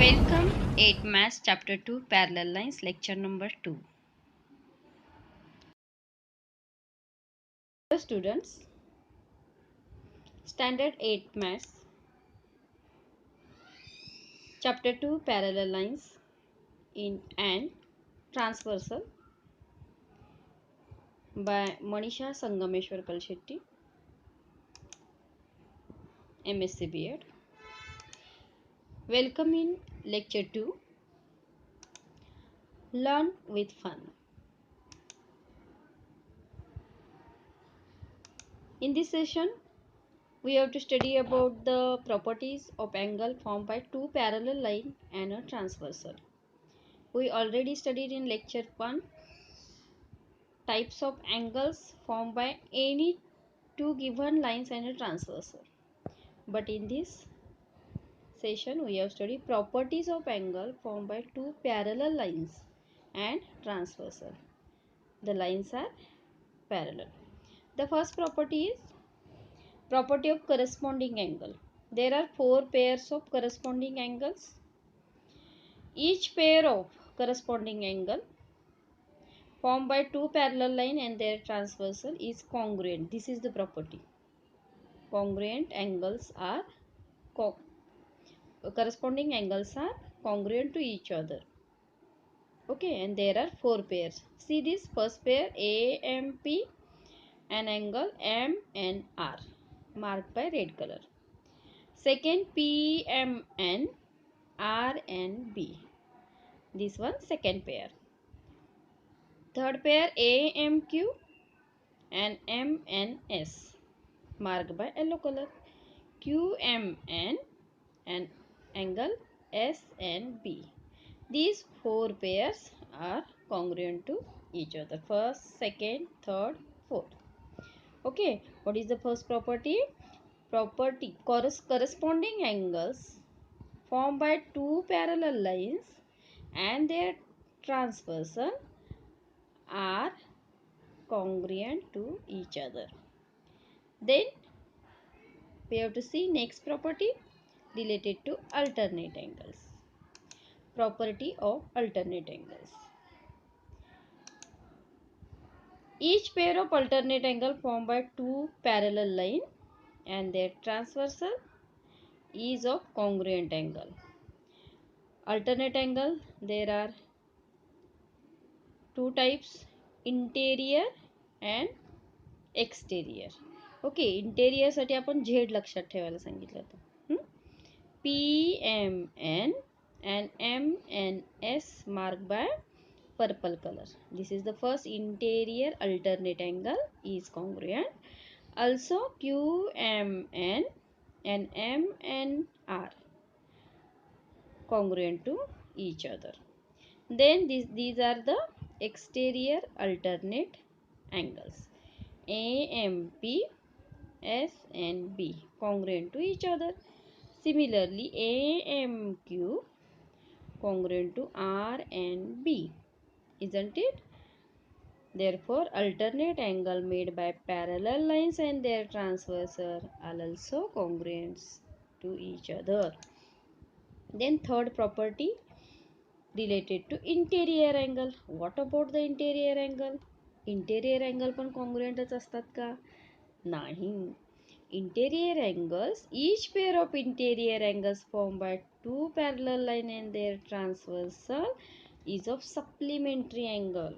Welcome 8 Maths Chapter 2 Parallel Lines Lecture number 2. Hello students, Standard 8 Maths Chapter 2 Parallel Lines in and Transversal by Manisha Sangameshwar Kalshetty, MSc B.Ed. Welcome in Lecture 2, Learn with Fun. In this session, we have to study about the properties of angle formed by two parallel lines and a transversal. We already studied in lecture 1 types of angles formed by any two given lines and a transversal. But in this session we have studied properties of angle formed by two parallel lines and transversal. The lines are parallel. The first property is property of corresponding angle. There are four pairs of corresponding angles. Each pair of corresponding angle formed by two parallel line and their transversal is congruent. This is the property. Congruent angles are corresponding angles are congruent to each other. Okay, and there are four pairs. See this first pair AMP and angle MNR marked by red color. Second PMN RNB. This one second pair. Third pair AMQ and MNS marked by yellow color. QMN and angle SNB. These four pairs are congruent to each other. First, second, third, fourth. Okay, what is the first property? Property corresponding angles formed by two parallel lines and their transversal are congruent to each other. Then we have to see next property related to alternate angles. Property of alternate angles. Each pair of alternate angle formed by two parallel lines and their transversal is of congruent angle. Alternate angle, there are two types, interior and exterior. Okay, interior साठी आपण Z लक्षात ठेवायला सांगितलं होतं. PMN and MNS marked by purple color. This is the first interior alternate angle is congruent. Also QMN and MNR congruent to each other. Then these are the exterior alternate angles. AMP, S and B congruent to each other. Similarly, AMQ congruent to R and B, isn't it? Therefore, alternate angle made by parallel lines and their transversal are also congruent to each other. Then third property related to interior angle. What about the interior angle? Interior angle पण congruentच असतात का? नाही. Interior angles, each pair of interior angles formed by two parallel lines and their transversal is of supplementary angle.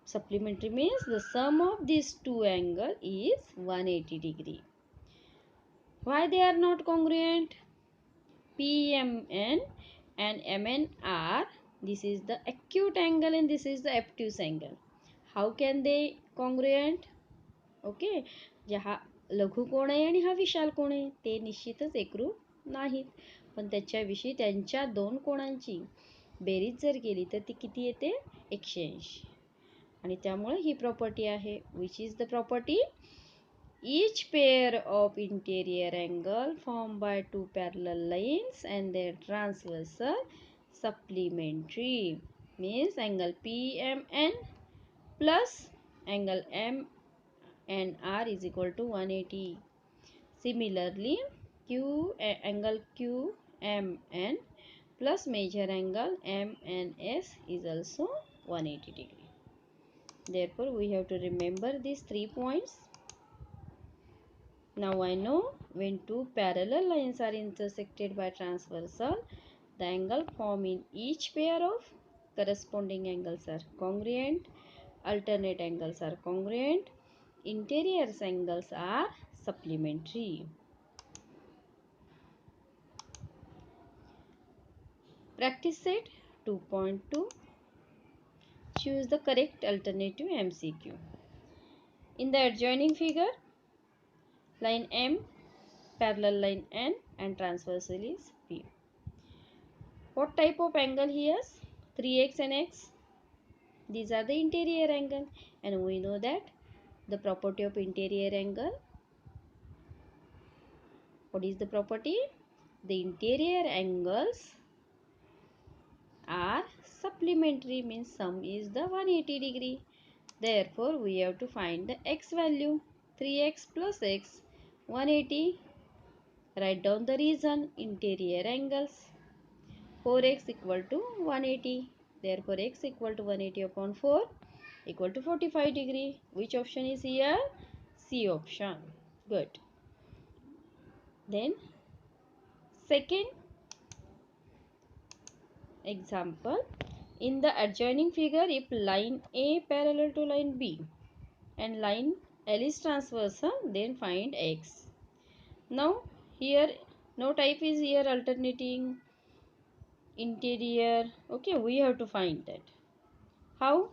Supplementary means the sum of these two angles is 180 degree. Why they are not congruent? PMN and MNR, this is the acute angle and this is the obtuse angle. How can they congruent? Okay, जे हा लघु कोण आहे आणि हा विशाल कोण आहे ते निश्चितच एकरूप नाहीत, पण त्याच्याविषयी त्यांच्या दोन कोणांची बेरीज जर केली तर ती किती येते? 180. आणि त्यामुळे ही प्रॉपर्टी आहे. Which is the property? Each pair of interior angle formed by two parallel lines and their transversal supplementary means angle PMN plus angle MNR is equal to 180. Similarly, angle QMN MN plus major angle MNS is also 180 degree. Therefore, we have to remember these 3 points. Now I know when two parallel lines are intersected by transversal, the angle formed in each pair of corresponding angles are congruent, alternate angles are congruent, interior angles are supplementary. Practice set 2.2. Choose the correct alternative MCQ. In the adjoining figure, line M, parallel line N and transversal is P. What type of angle he has? 3x and x. These are the interior angle, and we know that the property of interior angle. What is the property? The interior angles are supplementary, means sum is the 180 degree. Therefore, we have to find the x value. 3x plus x 180. Write down the reason. Interior angles. 4x equal to 180. Therefore, x equal to 180 upon 4 equal to 45 degree. Which option is here? C option. Good. Then, second example. In the adjoining figure, if line A parallel to line B and line L is transversal, then find x. Now, here no type is here alternating interior. Okay, we have to find that. How?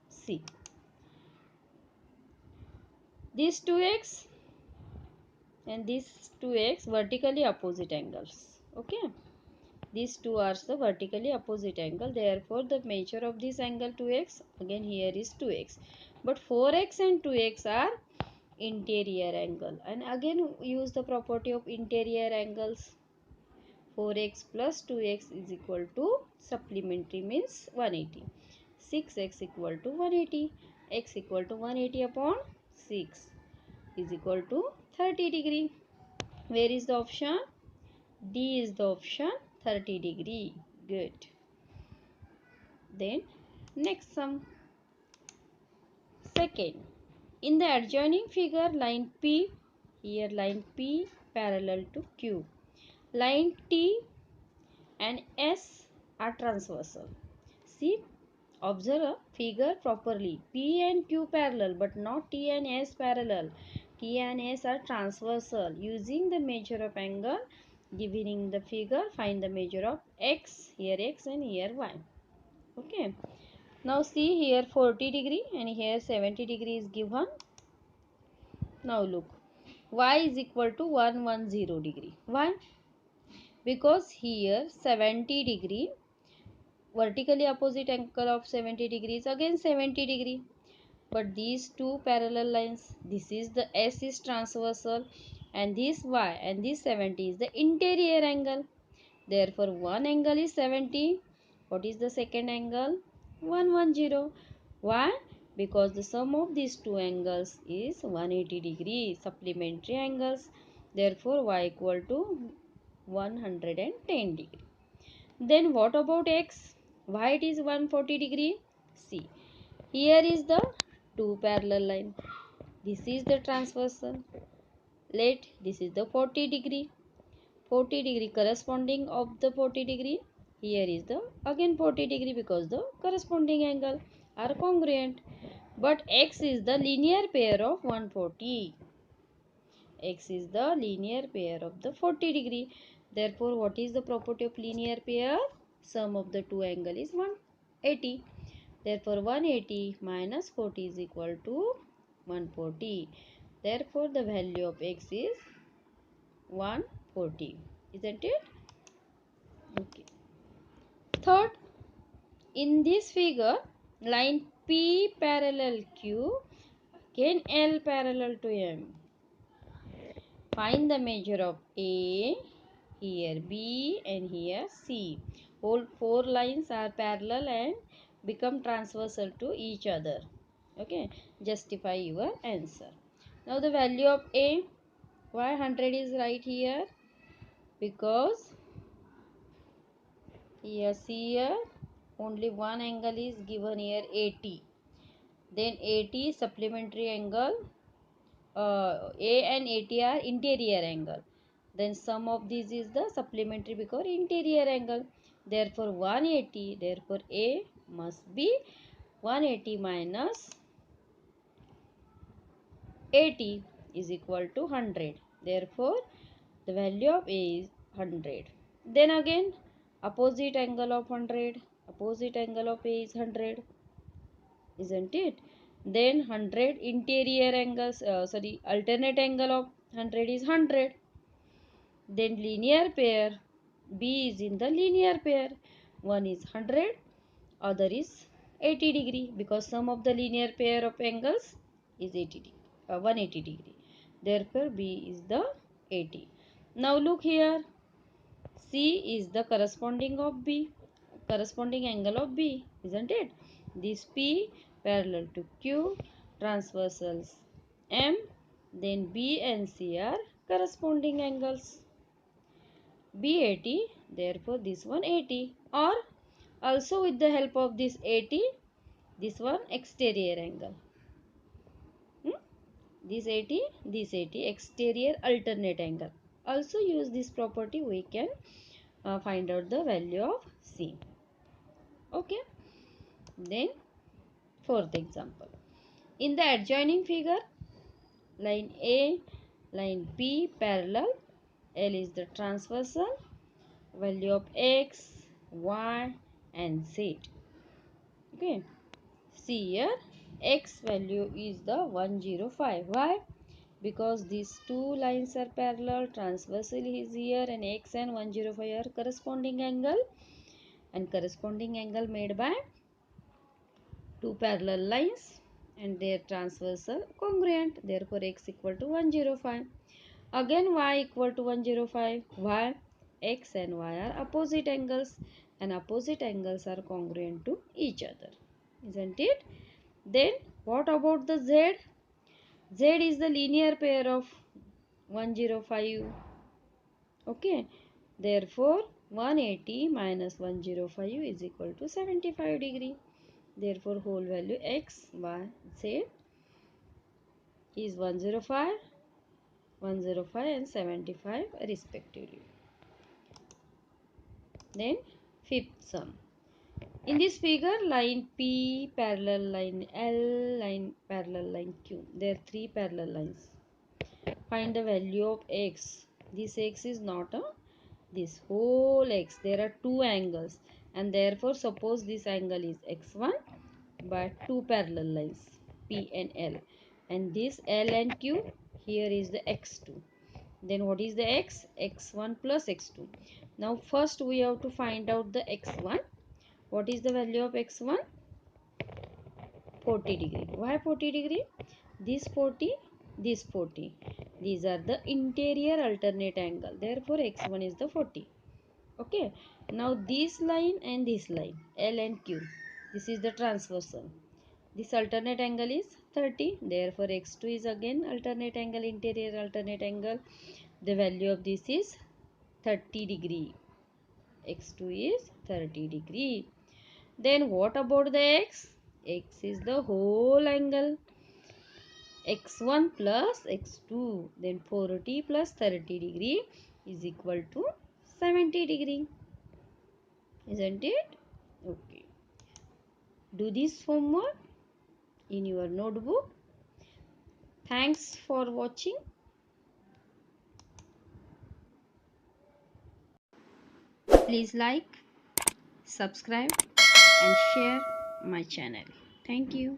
See. These 2x and these 2x vertically opposite angles. Okay. These two are the vertically opposite angle. Therefore, the measure of this angle 2x, again here is 2x. But 4x and 2x are interior angle. And again use the property of interior angles. 4x plus 2x is equal to supplementary, means 180. 6x equal to 180. X equal to 180 upon 6 is equal to 30 degree. Where is the option? D is the option, 30 degree. Good. Then next sum. Second, in the adjoining figure, line P, here line P parallel to Q. Line T and S are transversal. See, observe a figure properly. P and Q parallel, but not T and S parallel. T and S are transversal. Using the measure of angle given in the figure, find the measure of x, here x and here y. Okay. Now see, here 40 degree and here 70 degree is given. Now look, y is equal to 110 degree. Why? Because here 70 degree, vertically opposite angle of 70 degrees, again 70 degree. But these two parallel lines, this is the S is transversal and this Y and this 70 is the interior angle. Therefore, one angle is 70. What is the second angle? 110. Why? Because the sum of these two angles is 180 degree, supplementary angles. Therefore, Y equal to 110 degree. Then what about X? Why it is 140 degree? See, here is the two parallel line. This is the transversal. Let this is the 40 degree. 40 degree corresponding of the 40 degree. Here is the again 40 degree because the corresponding angle are congruent. But X is the linear pair of 140. X is the linear pair of the 40 degree. Therefore, what is the property of linear pair? Sum of the two angle is 180. Therefore, 180 minus 40 is equal to 140. Therefore, the value of x is 140. Isn't it? Okay. Third, in this figure, line P parallel Q, again L parallel to M. Find the measure of A, here B and here C. All four lines are parallel and become transversal to each other. Okay, justify your answer. Now the value of A, why 100 is right here? Because Here, see here, only one angle is given here, 80. Then 80 supplementary angle, A and 80 are interior angle. Then sum of these is the supplementary because interior angle. Therefore 180, therefore A must be 180 minus 80 is equal to 100. Therefore the value of A is 100. Then again opposite angle of 100, opposite angle of A is 100, isn't it? Then 100 interior angles, alternate angle of 100 is 100. Then linear pair, B is in the linear pair. One is 100, other is 80 degree because sum of the linear pair of angles is 180 degree. Therefore B is the 80. Now look here, C is the corresponding of B, corresponding angle of B, isn't it? This P parallel to Q, transversals M, then B and C are corresponding angles. B 80, therefore this one 80, or also with the help of this 80, this one exterior angle. This 80 exterior alternate angle. Also use this property, we can find out the value of C. Okay. Then fourth example. In the adjoining figure, line A, line P parallel, L is the transversal, value of X, Y and Z. Okay. See here, X value is the 105. Why? Because these two lines are parallel, transversal is here, and X and 105 are corresponding angle, and corresponding angle made by two parallel lines and their transversal congruent. Therefore X equal to 105. Again Y equal to 105. Why? X and Y are opposite angles, and opposite angles are congruent to each other, isn't it? Then what about the Z? Z is the linear pair of 105. Okay. Therefore 180 minus 105 is equal to 75 degree. Therefore whole value X, Y, Z is 105, 105 and 75 respectively. Then fifth sum. In this figure, line P parallel line L, line parallel line Q. There are three parallel lines. Find the value of X. This X is not a, this whole X. There are two angles, and therefore suppose this angle is X1 by two parallel lines P and L, and this L and Q, here is the X2. Then what is the X? X1 plus X2. Now first we have to find out the X1. What is the value of X1? 40 degree. Why 40 degree? This 40, this 40. These are the interior alternate angle. Therefore X1 is the 40. Okay. Now this line and this line, L and Q. This is the transversal. This alternate angle is 30. Therefore X2 is again alternate angle, interior alternate angle. The value of this is 30 degree. X2 is 30 degree. Then what about the X? X is the whole angle. X1 plus X2. Then 40 plus 30 degree is equal to 70 degree. Isn't it? Okay. Do this homework in your notebook. Thanks for watching. Please like, subscribe and share my channel. Thank you.